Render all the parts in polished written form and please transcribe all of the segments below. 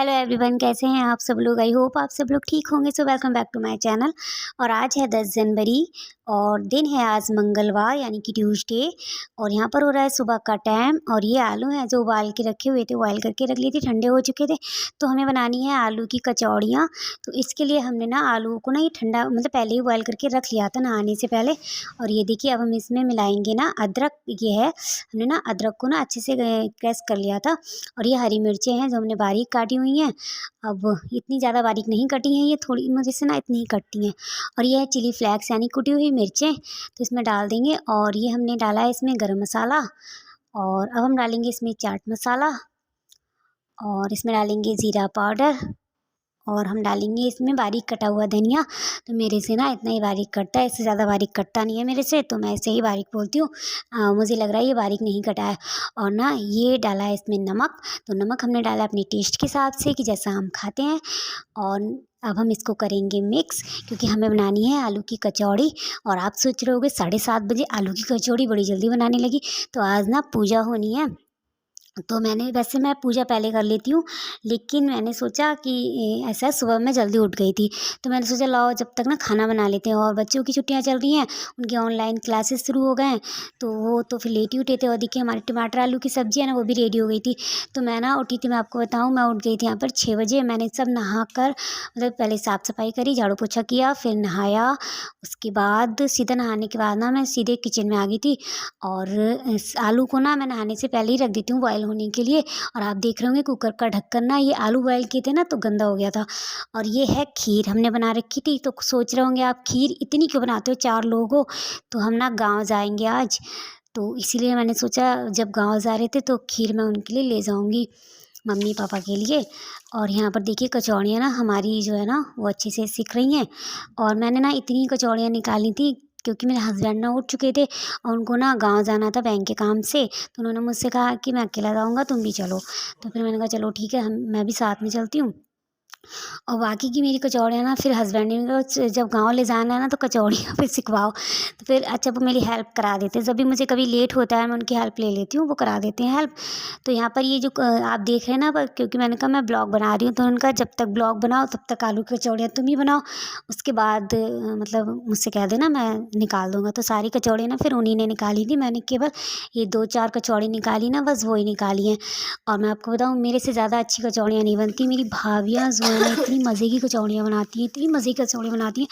Hello everyone, कैसे हैं आप सब लोग। आई होप आप सब लोग ठीक होंगे। So welcome back to my channel. और आज है 10 जनवरी और दिन है आज मंगलवार यानी कि ट्यूसडे। और यहाँ पर हो रहा है सुबह का टाइम। और ये आलू हैं जो उबाल के रखे हुए थे, बॉयल करके रख लिए थे, ठंडे हो चुके थे। तो हमें बनानी है आलू की कचौड़ियाँ। तो इसके लिए हमने ना आलू को ना ये ठंडा मतलब पहले ही बॉयल करके रख लिया था नहाने से पहले। और ये देखिए अब हम इसमें मिलाएंगे ना अदरक। ये है हमने ना अदरक को ना अच्छे से क्रश कर लिया था। और ये हरी मिर्चें हैं जो हमने बारीक काटी हुई हैं। अब इतनी ज़्यादा बारीक नहीं कटी हैं, ये थोड़ी मुझे से ना इतनी ही कटती हैं। और ये है चिली फ्लेक्स यानी कुटी हुई मिर्चें, तो इसमें डाल देंगे। और ये हमने डाला है इसमें गरम मसाला। और अब हम डालेंगे इसमें चाट मसाला और इसमें डालेंगे ज़ीरा पाउडर। और हम डालेंगे इसमें बारीक कटा हुआ धनिया। तो मेरे से ना इतना ही बारीक कटता है, इससे ज़्यादा बारीक कटता नहीं है मेरे से, तो मैं इसे ही बारीक बोलती हूँ। मुझे लग रहा है ये बारीक नहीं कटा है। और ना ये डाला है इसमें नमक। तो नमक हमने डाला अपने टेस्ट के हिसाब से कि जैसा हम खाते हैं। और अब हम इसको करेंगे मिक्स, क्योंकि हमें बनानी है आलू की कचौड़ी। और आप सोच रहे होगे 7:30 बजे आलू की कचौड़ी बड़ी जल्दी बनाने लगी। तो आज ना पूजा होनी है, तो वैसे मैं पूजा पहले कर लेती हूँ, लेकिन मैंने सोचा कि ऐसा सुबह मैं जल्दी उठ गई थी। तो मैंने सोचा लाओ जब तक ना खाना बना लेते हैं। और बच्चों की छुट्टियाँ चल रही हैं, उनके ऑनलाइन क्लासेस शुरू हो गए हैं, तो वो तो फिर लेट ही उठे थे। और देखिए हमारी टमाटर आलू की सब्ज़ी है ना, वो भी रेडी हो गई थी। तो मैं ना उठी थी, मैं आपको बताऊँ, मैं उठ गई थी यहाँ पर 6 बजे। मैंने सब नहा कर मतलब पहले साफ़ सफाई करी, झाड़ू पोछा किया, फिर नहाया। उसके बाद सीधा नहाने के बाद ना मैं सीधे किचन में आ गई थी। और इस आलू को ना मैं नहाने से पहले ही रख देती हूँ बॉयल होने के लिए। और आप देख रहे होंगे कुकर का ढक्कन ना, ये आलू बॉयल किए थे ना तो गंदा हो गया था। और ये है खीर हमने बना रखी थी। तो सोच रहे होंगे आप खीर इतनी क्यों बनाते हो, 4 लोग हो। तो हम ना गाँव जाएंगे आज, तो इसीलिए मैंने सोचा जब गाँव जा रहे थे तो खीर मैं उनके लिए ले जाऊँगी, मम्मी पापा के लिए। और यहाँ पर देखिए कचौड़ियाँ ना हमारी जो है ना वो अच्छे से सिक रही हैं। और मैंने ना इतनी कचौड़ियाँ निकाली थी क्योंकि मेरे हस्बैंड ना उठ चुके थे और उनको ना गांव जाना था बैंक के काम से। तो उन्होंने मुझसे कहा कि मैं अकेला जाऊँगा, तुम भी चलो। तो फिर मैंने कहा चलो ठीक है, मैं भी साथ में चलती हूँ। और बाकी की मेरी कचौड़ियाँ ना फिर हस्बैंड ने कहा जब गाँव ले जाना है ना तो कचौड़ियाँ फिर सिखवाओ। तो फिर अच्छा वो मेरी हेल्प करा देते हैं। जब भी मुझे कभी लेट होता है मैं उनकी हेल्प ले लेती हूँ, वो करा देते हैं हेल्प। तो यहाँ पर ये जो आप देख रहे हैं ना, क्योंकि मैंने कहा मैं ब्लॉग बना रही हूँ, तो उनका जब तक ब्लॉग बनाओ तब तक आलू की कचौड़ियाँ तुम ही बनाओ। उसके बाद मतलब मुझसे कह देना, मैं निकाल दूँगा। तो सारी कचौड़ियाँ ना फिर उन्हीं ने निकाली थी, मैंने केवल ये 2-4 कचौड़ी निकाली ना, बस वही निकाली हैं। और मैं आपको बताऊँ मेरे से ज़्यादा अच्छी कचौड़ियाँ नहीं बनती। मेरी भाभियाँ जो है ना इतनी मज़े की कचौड़ियाँ बनाती हैं, इतनी मज़े की कचौड़ियाँ बनाती हैं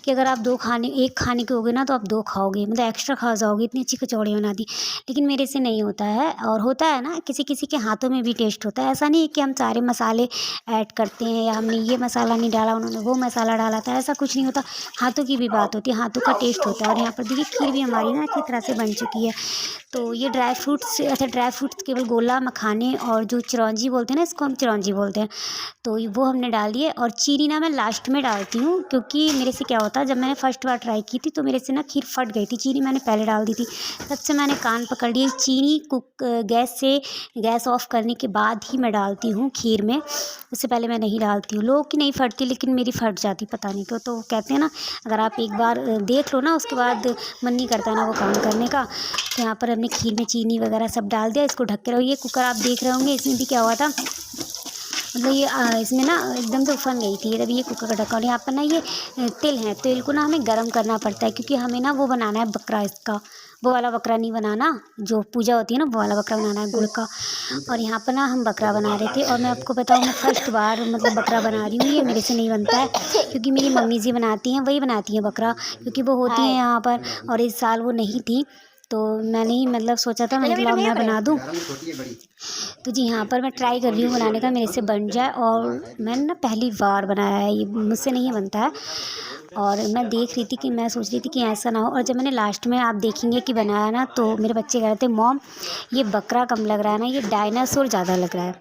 कि अगर आप एक खाने के होगे ना तो आप 2 खाओगे, मतलब एक्स्ट्रा खा जाओगे, इतनी अच्छी कचौड़ियाँ बनाती हैं। लेकिन मेरे से नहीं होता है। और होता है ना किसी किसी के हाथों में भी टेस्ट होता है। ऐसा नहीं है कि हम सारे मसाले ऐड करते हैं या हमने ये मसाला नहीं डाला उन्होंने वो मसाला डाला था, ऐसा कुछ नहीं होता। हाथों की भी बात होती है, हाथों का टेस्ट होता है। और यहाँ पर देखिए खीर भी हमारी ना अच्छी तरह से बन चुकी है। तो ये ड्राई फ्रूट्स केवल गोला, मखाने और जो चिरौंजी बोलते हैं ना, इसको हम चिरौंजी बोलते हैं, तो वो हमने डाल दिए। और चीनी ना मैं लास्ट में डालती हूँ, क्योंकि मेरे से क्या होता है, जब मैंने फर्स्ट बार ट्राई की थी तो मेरे से ना खीर फट गई थी, चीनी मैंने पहले डाल दी थी। तब से मैंने कान पकड़ लिए, चीनी गैस ऑफ करने के बाद ही मैं डालती हूँ खीर में, उससे पहले मैं नहीं डालती हूँ। लोगों की नहीं फटती लेकिन मेरी फट जाती, पता नहीं क्यों। तो कहते हैं ना अगर आप एक बार देख लो ना उसके बाद मन नहीं करता ना वो काम करने का। तो यहाँ पर हमने खीर में चीनी वगैरह सब डाल दिया, इसको ढक के रहो। ये कुकर आप देख रहे होंगे, इसमें भी क्या हुआ था, मतलब ये इसमें ना एकदम से उफन गई थी। अभी ये कुकर का ढक्कन, और यहाँ पर ना ये तिल है, तिल को ना हमें गर्म करना पड़ता है, क्योंकि हमें ना वो बनाना है बकरा, इसका वो वाला बकरा नहीं बनाना, जो पूजा होती है ना वो वाला बकरा बनाना है गुड़ का। और यहाँ पर ना हम बकरा बना रहे थे। और मैं आपको बताऊँ मैं फर्स्ट बार मतलब बकरा बना रही हूँ, ये मेरे से नहीं बनता है, क्योंकि मेरी मम्मी जी बनाती हैं, वही बनाती हैं बकरा, क्योंकि वो होती हैं यहाँ पर। और इस साल वो नहीं थी, तो मैंने ही मतलब सोचा था मैंने कहा मैं बना दूँ। तो जी यहाँ पर मैं ट्राई कर रही हूँ बनाने का, मेरे से बन जाए। और मैंने ना पहली बार बनाया है, ये मुझसे नहीं बनता है। और मैं देख रही थी कि मैं सोच रही थी कि ऐसा ना हो। और जब मैंने लास्ट में आप देखेंगे कि बनाया ना, तो मेरे बच्चे कह रहे थे मॉम ये बकरा कम लग रहा है ना, ये डायनासोर ज़्यादा लग रहा है।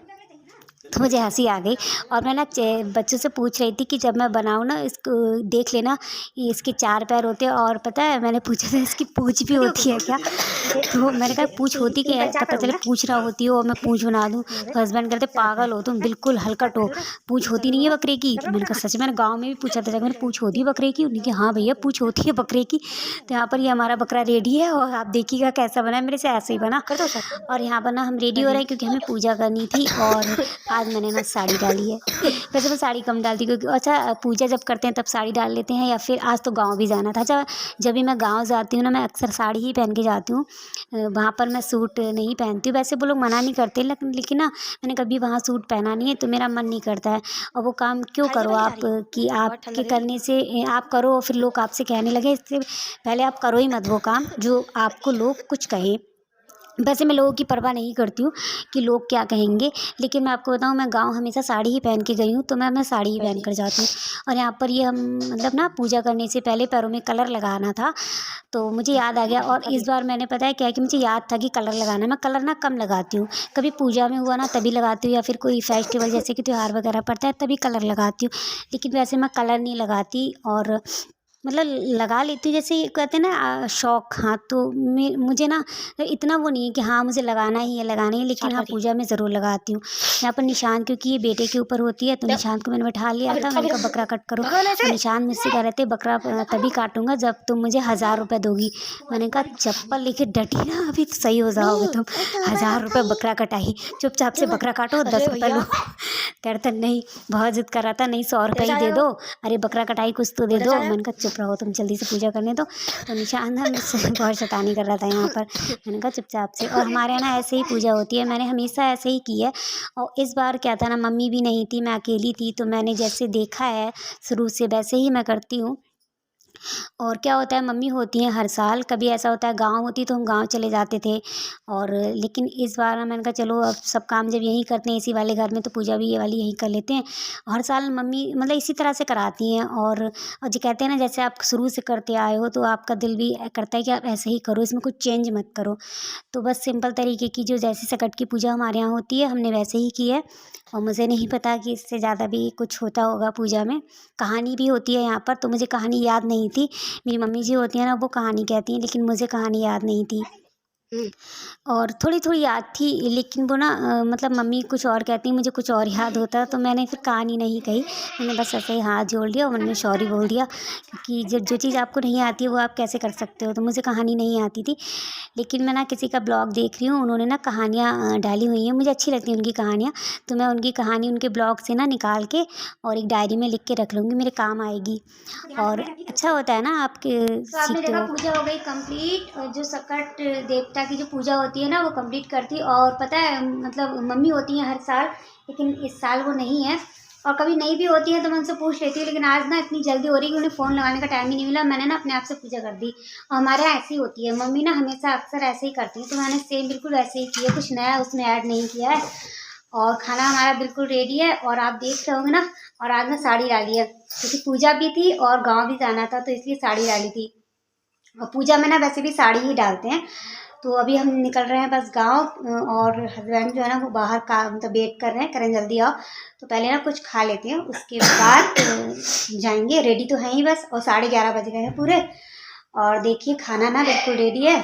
तो मुझे हंसी आ गई। और मैं ना बच्चों से पूछ रही थी कि जब मैं बनाऊँ ना इसको देख लेना, ये इसके 4 पैर होते हैं। और पता है मैंने पूछा था इसकी पूँछ भी होती है क्या, तो मैंने कहा पूँछ होती क्या है, पता चले पूँछ ना होती हो और मैं पूँछ बना दूँ। तो हस्बैंड कहते पागल हो तुम, बिल्कुल हलकट हो, पूँछ होती नहीं है बकरे की। तो मैंने कहा सच, मैंने गाँव में भी पूछा था, मैंने पूँछ होती है बकरे की, उन्होंने कहा हाँ भैया पूँछ होती है बकरे की। तो यहाँ पर ये हमारा बकरा रेडी है और आप देखिएगा कैसा बना है, मेरे से ऐसे ही बना। और यहाँ पर ना हम रेडी हो रहे हैं क्योंकि हमें पूजा करनी थी। और आज मैंने ना साड़ी डाली है। वैसे मैं साड़ी कम डालती क्योंकि अच्छा पूजा जब करते हैं तब साड़ी डाल लेते हैं, या फिर आज तो गाँव भी जाना था। जब भी मैं गाँव जाती हूँ ना, मैं अक्सर साड़ी ही पहन के जाती हूँ। वहाँ पर मैं सूट नहीं पहनती हूँ। वैसे वो लोग मना नहीं करते, लेकिन ना मैंने कभी वहाँ सूट पहना नहीं है, तो मेरा मन नहीं करता है। और वो काम क्यों करो आप कि आपके करने से आप करो फिर लोग आपसे कहने लगे, इससे पहले आप करो ही मत वो काम जो आपको लोग कुछ कहें। वैसे मैं लोगों की परवाह नहीं करती हूँ कि लोग क्या कहेंगे, लेकिन मैं आपको बताऊँ, मैं गाँव हमेशा साड़ी ही पहन के गई हूँ, तो मैं साड़ी ही पहन कर जाती हूँ। और यहाँ पर ये हम मतलब ना पूजा करने से पहले पैरों में कलर लगाना था, तो मुझे याद आ गया। और इस बार मैंने पता है क्या है कि मुझे याद था कि कलर लगाना है। मैं कलर ना कम लगाती हूँ, कभी पूजा में हुआ ना तभी लगाती हूँ, या फिर कोई फेस्टिवल जैसे कि त्यौहार वगैरह पड़ता है तभी कलर लगाती हूँ, लेकिन वैसे मैं कलर नहीं लगाती। और मतलब लगा लेती हूँ, जैसे कहते हैं ना शौक। हाँ, तो मुझे ना इतना वो नहीं है कि हाँ मुझे लगाना ही है लगाना ही है, लेकिन हाँ पूजा में ज़रूर लगाती हूँ। यहाँ पर निशान क्योंकि ये बेटे के ऊपर होती है, तो निशान को मैंने बैठा लिया था। मैंने कहा बकरा कट करो, और निशान मुझसे कह रहे थे बकरा तभी काटूंगा जब तुम मुझे 1000 रुपये दोगी। मैंने कहा चप्पल लेके डटी ना, अभी तो सही हो जाओगे तुम। 1000 रुपये बकरा कटाई, चुपचाप से बकरा काटो, 10 रुपये लो। कहता नहीं, बहुत जिद कर रहा था, नहीं 100 रुपये ही दे दो, अरे बकरा कटाई कुछ तो दे दो। मैंने कहा चुप रहो तुम, जल्दी से पूजा करने दो। तो निशान ना मुझसे बहुत शैतानी कर रहा था यहाँ पर। मैंने कहा चुपचाप से। और हमारे यहाँ ना ऐसे ही पूजा होती है, मैंने हमेशा ऐसे ही की है। और इस बार क्या था ना, मम्मी भी नहीं थी, मैं अकेली थी, तो मैंने जैसे देखा है शुरू से वैसे ही मैं करती हूँ। और क्या होता है, मम्मी होती हैं हर साल, कभी ऐसा होता है गाँव होती तो हम गाँव चले जाते थे। और लेकिन इस बार ना मैंने कहा चलो अब सब काम जब यहीं करते हैं इसी वाले घर में, तो पूजा भी ये वाली यहीं कर लेते हैं। हर साल मम्मी मतलब इसी तरह से कराती हैं। और जो कहते हैं ना, जैसे आप शुरू से करते आए हो तो आपका दिल भी करता है कि आप ऐसे ही करो, इसमें कुछ चेंज मत करो। तो बस सिंपल तरीके की जो जैसी सकट की पूजा हमारे यहाँ होती है हमने वैसे ही की है। और मुझे नहीं पता कि इससे ज़्यादा भी कुछ होता होगा पूजा में। कहानी भी होती है यहाँ पर, तो मुझे कहानी याद नहीं थी। मेरी मम्मी जी होती हैं ना, वो कहानी कहती हैं, लेकिन मुझे कहानी याद नहीं थी। और थोड़ी-थोड़ी याद थी, लेकिन वो ना मतलब मम्मी कुछ और कहती हैं, मुझे कुछ और याद होता, तो मैंने फिर कहानी नहीं कही। मैंने बस ऐसे ही हाथ जोड़ लिया और मन में सॉरी बोल दिया, क्योंकि जो चीज़ आपको नहीं आती है वो आप कैसे कर सकते हो। तो मुझे कहानी नहीं आती थी, लेकिन मैं ना किसी का ब्लॉग देख रही हूँ, उन्होंने ना कहानियाँ डाली हुई हैं, मुझे अच्छी लगती हैं उनकी कहानियाँ। तो मैं उनकी कहानी उनके ब्लॉग से ना निकाल के और एक डायरी में लिख के रख लूँगी, मेरे काम आएगी। और अच्छा होता है ना आपके तो आपने सीखते देखा हो। पूजा हो गई कंप्लीट, और जो सकट देवता की जो पूजा होती है ना वो कंप्लीट करती। और पता है मतलब मम्मी होती हैं हर साल, लेकिन इस साल वो नहीं है। और कभी नहीं भी होती है तो मैं उनसे पूछ लेती हूँ, लेकिन आज ना इतनी जल्दी हो रही है कि उन्हें फ़ोन लगाने का टाइम ही नहीं मिला। मैंने ना अपने आप से पूजा कर दी। और हमारे यहाँ ऐसी होती है, मम्मी ना हमेशा अक्सर ऐसे ही करती है, तो मैंने सेम बिल्कुल वैसे ही किया, कुछ नया उसमें ऐड नहीं किया है। और खाना हमारा बिल्कुल रेडी है, और आप देख रहे होंगे ना। और आज मैं साड़ी डाली है क्योंकि पूजा भी थी और गाँव भी जाना था, तो इसलिए साड़ी डाली थी। और पूजा में ना वैसे भी साड़ी ही डालते हैं। तो अभी हम निकल रहे हैं बस गाँव, और हस्बैंड जो है ना वो बाहर का मतलब वेट कर रहे हैं, करें जल्दी आओ। तो पहले ना कुछ खा लेते हैं, उसके बाद जाएंगे। रेडी तो हैं ही बस, और 11:30 बज गए हैं पूरे। और देखिए खाना ना बिल्कुल रेडी है,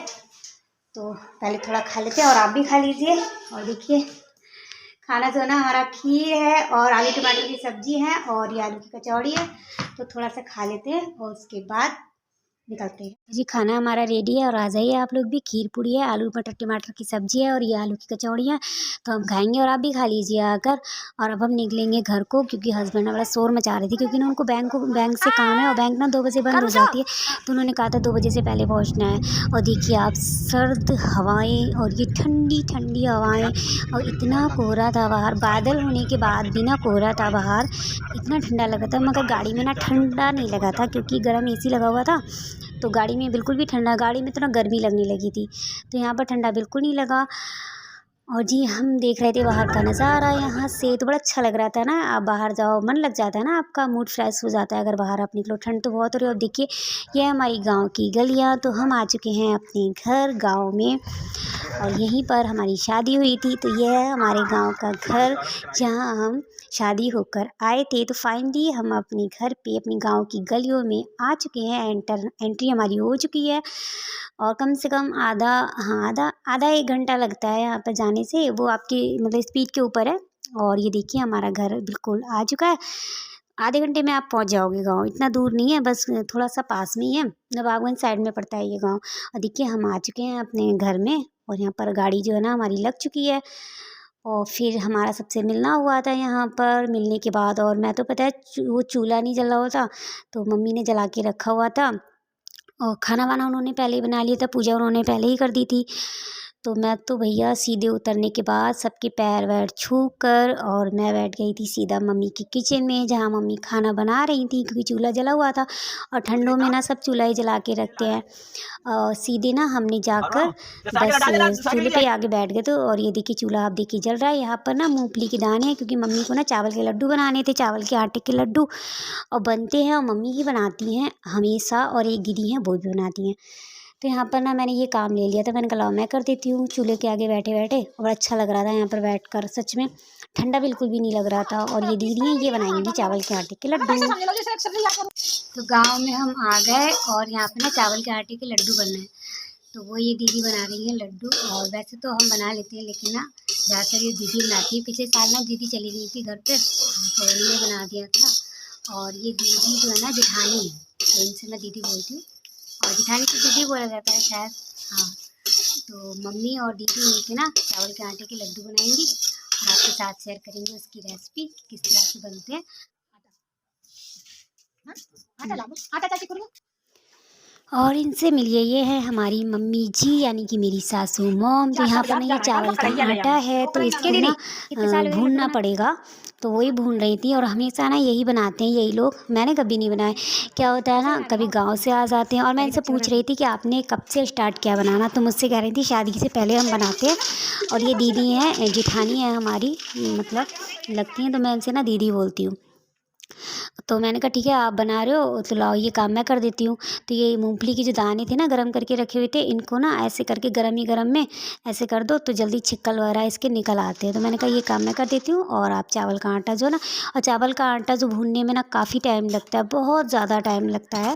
तो पहले थोड़ा खा लेते हैं, और आप भी खा लीजिए। और देखिए खाना जो है ना हमारा खीर है और आलू टमाटर की सब्जी है, और ये आलू की कचौड़ी है। तो थोड़ा सा खा लेते हैं और उसके बाद निकलते हैं। जी खाना हमारा रेडी है, और आ जाइए आप लोग भी। खीर पूड़ी है, आलू मटर टमाटर की सब्जी है, और ये आलू की कचौड़ी है। तो हम खाएंगे और आप भी खा लीजिए आकर। और अब हम निकलेंगे घर को, क्योंकि हस्बैंड बड़ा शोर मचा रहे थे, क्योंकि ना उनको बैंक से काम है, और बैंक ना 2 बजे बंद हो जाती है। तो उन्होंने कहा था 2 बजे से पहले पहुँचना है। और देखिए आप सर्द हवाएँ और ये ठंडी ठंडी हवाएँ, और इतना कोहरा था बाहर, बादल होने के बाद भी ना कोहरा था बाहर, इतना ठंडा लगा था। मगर गाड़ी में ना ठंडा नहीं लगा था, क्योंकि गर्म एसी लगा हुआ था, तो गाड़ी में बिल्कुल भी ठंडा, गाड़ी में तो ना गर्मी लगने लगी थी। तो यहाँ पर ठंडा बिल्कुल नहीं लगा। और जी हम देख रहे थे बाहर का नज़ारा यहाँ से, तो बड़ा अच्छा लग रहा था ना। आप बाहर जाओ मन लग जाता है ना, आपका मूड फ्रेश हो जाता है अगर बाहर आप निकलो। ठंड तो बहुत हो रही है। और देखिए ये हमारी गांव की गलियाँ, तो हम आ चुके हैं अपने घर गांव में, और यहीं पर हमारी शादी हुई थी। तो यह है हमारे गांव का घर, जहां हम शादी होकर आए थे। तो फाइनली हम अपने घर पे अपने गांव की गलियों में आ चुके हैं। एंट्री हमारी हो चुकी है, और कम से कम आधा 1 घंटा लगता है यहाँ पर जाने से, वो आपकी मतलब स्पीड के ऊपर है। और ये देखिए हमारा घर बिल्कुल आ चुका है। आधे घंटे में आप पहुँच जाओगे गाँव, इतना दूर नहीं है, बस थोड़ा सा पास में ही है, नवाबगंज साइड में पड़ता है ये गाँव। और देखिए हम आ चुके हैं अपने घर में, और यहाँ पर गाड़ी जो है ना हमारी लग चुकी है। और फिर हमारा सबसे मिलना हुआ था यहाँ पर। मिलने के बाद और मैं तो पता है वो चूल्हा नहीं जला हुआ था, तो मम्मी ने जला के रखा हुआ था और खाना वाना उन्होंने पहले ही बना लिया था, पूजा उन्होंने पहले ही कर दी थी। तो मैं तो भैया सीधे उतरने के बाद सबके पैर वैर छू कर और मैं बैठ गई थी सीधा मम्मी की किचन में, जहाँ मम्मी खाना बना रही थी, क्योंकि चूल्हा जला हुआ था और ठंडों में ना सब चूल्हा ही जला के रखते हैं। सीधे ना हमने जाकर बस चूल्हे पे आगे बैठ गए। तो और ये देखिए चूल्हा आप देखिए जल रहा है। यहाँ पर ना मूंगफली के दाने हैं, क्योंकि मम्मी को ना चावल के लड्डू बनाने थे, चावल के आटे के लड्डू, और बनते हैं और मम्मी ही बनाती हैं हमेशा, और एक दीदी हैं वो भी बनाती हैं। तो यहाँ पर ना मैंने ये काम ले लिया था, मैंने कहा मैं कर देती हूँ चूल्हे के आगे बैठे बैठे। और अच्छा लग रहा था यहाँ पर बैठकर, सच में ठंडा बिल्कुल भी नहीं लग रहा था। और ये दीदी हैं ये बनाएंगी चावल के आटे के लड्डू। तो गांव में हम आ गए और यहाँ पे ना चावल के आटे के लड्डू बन रहे हैं। तो वो ये दीदी बना रही है लड्डू। और वैसे तो हम बना लेते हैं, लेकिन ना ज़्यादातर ये दीदी बनाती है। पिछले साल ना दीदी चली गई थी घर पे, तो इन्होंने बना दिया था। और ये दीदी जो है ना जेठानी है, तो इनसे मैं दीदी बोलती हूँ, और जेठानी को दीदी बोला जाता है शायद। हाँ, तो मम्मी और दीदी मिलके ना चावल के आटे के लड्डू बनाएंगी और आपके साथ शेयर करेंगे उसकी रेसिपी किस तरह से बनते हैं। और इनसे मिलिए, ये है हमारी मम्मी जी, यानी कि मेरी सासू मॉम। तो यहाँ पर ना ये चावल का आटा है, तो इसको ना भूनना पड़ेगा, तो वही भून रही थी। और हमेशा ना यही बनाते हैं यही लोग, मैंने कभी नहीं बनाया। क्या होता है ना, कभी गांव से आ जाते हैं। और मैं इनसे पूछ रही थी कि आपने कब से स्टार्ट किया बनाना, तो मुझसे कह रही थी शादी से पहले हम बनाते हैं। और ये दीदी हैं, जेठानी है हमारी, मतलब लगती हैं, तो मैं इनसे ना दीदी बोलती हूँ। तो मैंने कहा ठीक है आप बना रहे हो तो लाओ ये काम मैं कर देती हूँ। तो ये मूंगफली के जो दाने थे ना गरम करके रखे हुए थे, इनको ना ऐसे करके गरम ही गरम में ऐसे कर दो तो जल्दी छिक्कल वगैरह इसके निकल आते हैं। तो मैंने कहा ये काम मैं कर देती हूँ। और आप चावल का आटा जो ना, और चावल का आटा जो भूनने में ना काफ़ी टाइम लगता है, बहुत ज़्यादा टाइम लगता है।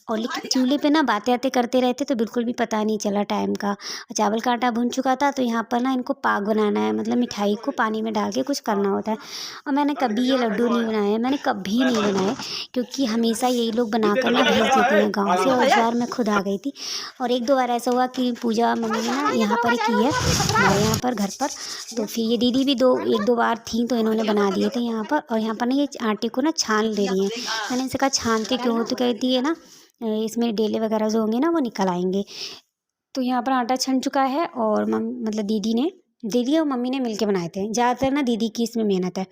और लेकिन चूल्हे पे ना बातें आते करते रहते तो बिल्कुल भी पता नहीं चला टाइम का। और चावल का आटा भून चुका था, तो यहाँ पर ना इनको पाक बनाना है, मतलब मिठाई को पानी में डाल के कुछ करना होता है। और मैंने कभी ये लड्डू नहीं बनाए, मैंने कभी नहीं बनाए, क्योंकि हमेशा यही लोग बना कर ना भेज देते हैं गाँव से। और इस बार मैं खुद आ गई थी, और एक दो बार ऐसा हुआ कि पूजा मम्मी ने ना यहाँ पर ही की है, हमारे यहाँ पर घर पर। तो फिर ये दीदी भी एक दो बार थी, तो इन्होंने बना दिए थे यहाँ पर। और यहाँ पर ना ये आटे को ना छान दे रही हैं। मैंने इनसे कहा छानते क्यों हो, तो कहती है ना इसमें डेले वगैरह जो होंगे ना वो निकल आएंगे। तो यहाँ पर आटा छन चुका है, और मतलब दीदी और मम्मी ने मिलके बनाए थे। ज़्यादातर ना दीदी की इसमें मेहनत है।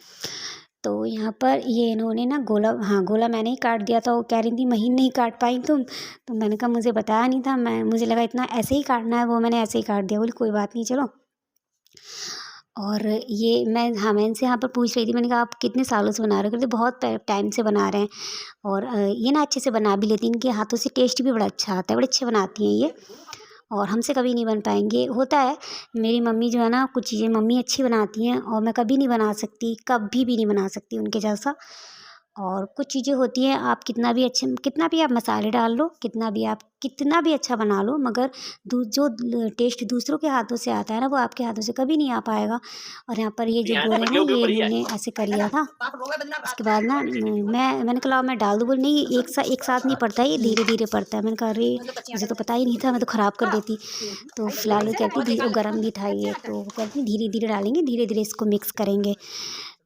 तो यहाँ पर ये इन्होंने ना गोला मैंने ही काट दिया था। वो कह रही थी महीन नहीं काट पाई तुम, तो मैंने कहा मुझे बताया नहीं था, मुझे लगा इतना ऐसे ही काटना है, वो मैंने ऐसे ही काट दिया। बोली कोई बात नहीं चलो। और ये मैं इनसे यहाँ पर पूछ रही थी, मैंने कहा आप कितने सालों से बना रहे हो, कहते बहुत टाइम से बना रहे हैं। और ये ना अच्छे से बना भी लेती हैं, इनके हाथों से टेस्ट भी बड़ा अच्छा आता है, बड़े अच्छे बनाती हैं ये। और हमसे कभी नहीं बन पाएंगे। होता है मेरी मम्मी जो है ना, कुछ चीज़ें मम्मी अच्छी बनाती हैं और मैं कभी नहीं बना सकती, कभी भी नहीं बना सकती उनके जैसा। और कुछ चीज़ें होती हैं आप कितना भी आप मसाले डाल लो, कितना भी अच्छा बना लो, मगर जो टेस्ट दूसरों के हाथों से आता है ना, वो आपके हाथों से कभी नहीं आ पाएगा। और यहाँ पर ये जो गोल है ना, ये इन्होंने ऐसे कर लिया था। उसके बाद ना मैंने कहा मैं डाल दूँ, बोली नहीं एक साथ नहीं पड़ता है, ये धीरे धीरे पड़ता है। मैंने कहा अरे मुझे तो पता ही नहीं था, मैं तो ख़राब कर देती। तो फिलहाल वो कहती धीरे, गर्म भी था ये, तो वो कहती धीरे धीरे डालेंगे, धीरे धीरे इसको मिक्स करेंगे।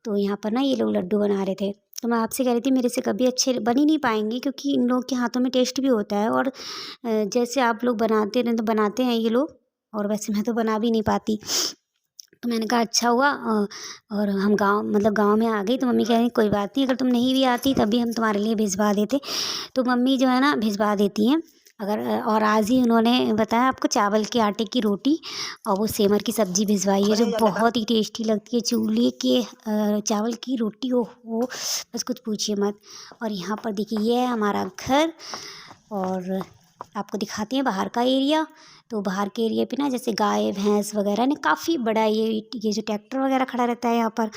तो यहाँ पर ना ये लोग लड्डू बना रहे थे। तो मैं आपसे कह रही थी मेरे से कभी अच्छे बन ही नहीं पाएंगे, क्योंकि इन लोगों के हाथों में टेस्ट भी होता है। और जैसे आप लोग बनाते हैं ये लोग, और वैसे मैं तो बना भी नहीं पाती। तो मैंने कहा अच्छा हुआ और हम गाँव में आ गई। तो मम्मी कह रही कोई बात नहीं, अगर तुम नहीं भी आती तब भी हम तुम्हारे लिए भिजवा देते। तो मम्मी जो है ना भिजवा देती हैं अगर। और आज ही उन्होंने बताया आपको चावल के आटे की रोटी और वो सेमर की सब्ज़ी भिजवाई है, जो बहुत ही टेस्टी लगती है। चूल्हे के चावल की रोटी हो बस कुछ पूछिए मत। और यहाँ पर देखिए ये है हमारा घर, और आपको दिखाते हैं बाहर का एरिया। तो बाहर के एरिया पे ना जैसे गाय भैंस वगैरह ने काफ़ी बड़ा ये जो ट्रैक्टर वगैरह खड़ा रहता है यहाँ पर।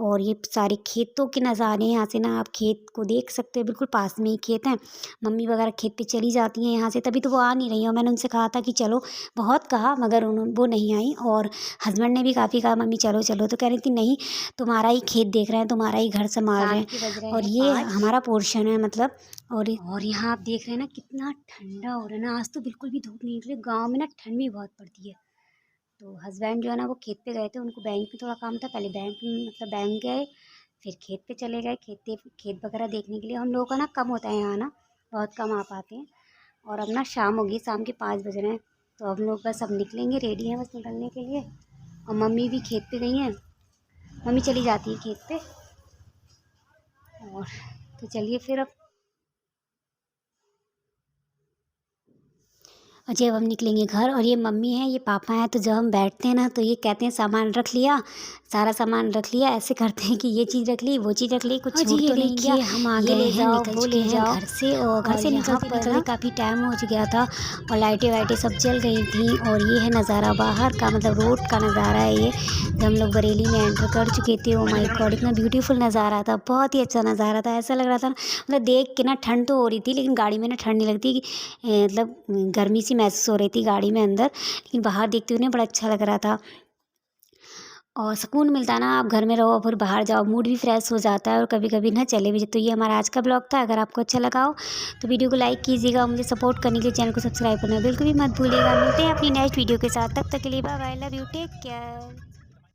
और ये सारे खेतों के नज़ारे, यहाँ से ना आप खेत को देख सकते हैं, बिल्कुल पास में ही खेत हैं। मम्मी वगैरह खेत पे चली जाती हैं यहाँ से, तभी तो वो आ नहीं रही हैं। और मैंने उनसे कहा था कि चलो, बहुत कहा, मगर वो नहीं आई। और हस्बैंड ने भी काफ़ी कहा मम्मी चलो चलो, तो कह रही थी नहीं, तुम्हारा ही खेत देख रहे हैं, तुम्हारा ही घर संभाल रहे हैं, और ये हमारा पोर्शन है मतलब। और यहाँ आप देख रहे हैं ना कितना ठंडा हो रहा है ना, आज तो बिल्कुल भी धूप नहीं निकली। गाँव में ना ठंड भी बहुत पड़ती है। तो हस्बैंड जो है ना वो खेत पे गए थे, उनको बैंक में थोड़ा काम था। पहले बैंक गए, फिर खेत पे चले गए, खेत वगैरह देखने के लिए। हम लोगों का ना कम होता है यहाँ ना, बहुत कम आ पाते हैं। और अब ना शाम हो गई, शाम के 5 बज रहे हैं। तो हम लोग बस अब निकलेंगे, रेडी हैं बस निकलने के लिए। और मम्मी भी खेत पे गई हैं, मम्मी चली जाती है खेत पे। और तो चलिए फिर अब और जब हम निकलेंगे घर, और ये मम्मी है, ये पापा हैं, तो जब हम बैठते हैं ना तो ये कहते हैं सामान रख लिया, सारा सामान रख लिया। ऐसे करते हैं कि ये चीज़ रख ली, वो चीज़ रख ली, कुछ और जी छूट ये तो नहीं गया। देखिए हम आ ये गए ले हैं, जाओ, निकल वो चुके ले हैं जाओ। घर से। और घर से यहाँ निकलते पर निकलते ना काफ़ी टाइम हो गया था और लाइटें वाइटें सब जल गई थी। और ये है नज़ारा बाहर का, मतलब रोड का नज़ारा है ये। जब हम लोग बरेली में एंटर कर चुके थे, ओ माय गॉड इतना ब्यूटीफुल नज़ारा था, बहुत ही अच्छा नज़ारा था। ऐसा लग रहा था ना, मतलब देख के ना ठंड तो हो रही थी, लेकिन गाड़ी में ना ठंड नहीं लगती, मतलब गर्मी सी महसूस हो रही थी गाड़ी में अंदर, लेकिन बाहर देखते हुए बड़ा अच्छा लग रहा था। और सुकून मिलता है ना, आप घर में रहो फिर बाहर जाओ, मूड भी फ्रेश हो जाता है। और कभी कभी ना चले भी। तो ये हमारा आज का ब्लॉग था। अगर आपको अच्छा लगा हो तो वीडियो को लाइक कीजिएगा, मुझे सपोर्ट करने के लिए चैनल को सब्सक्राइब करना बिल्कुल भी मत भूलिएगा। मिलते हैं अपनी नेक्स्ट वीडियो के साथ, तब तक के लिए bye bye, love you, take care.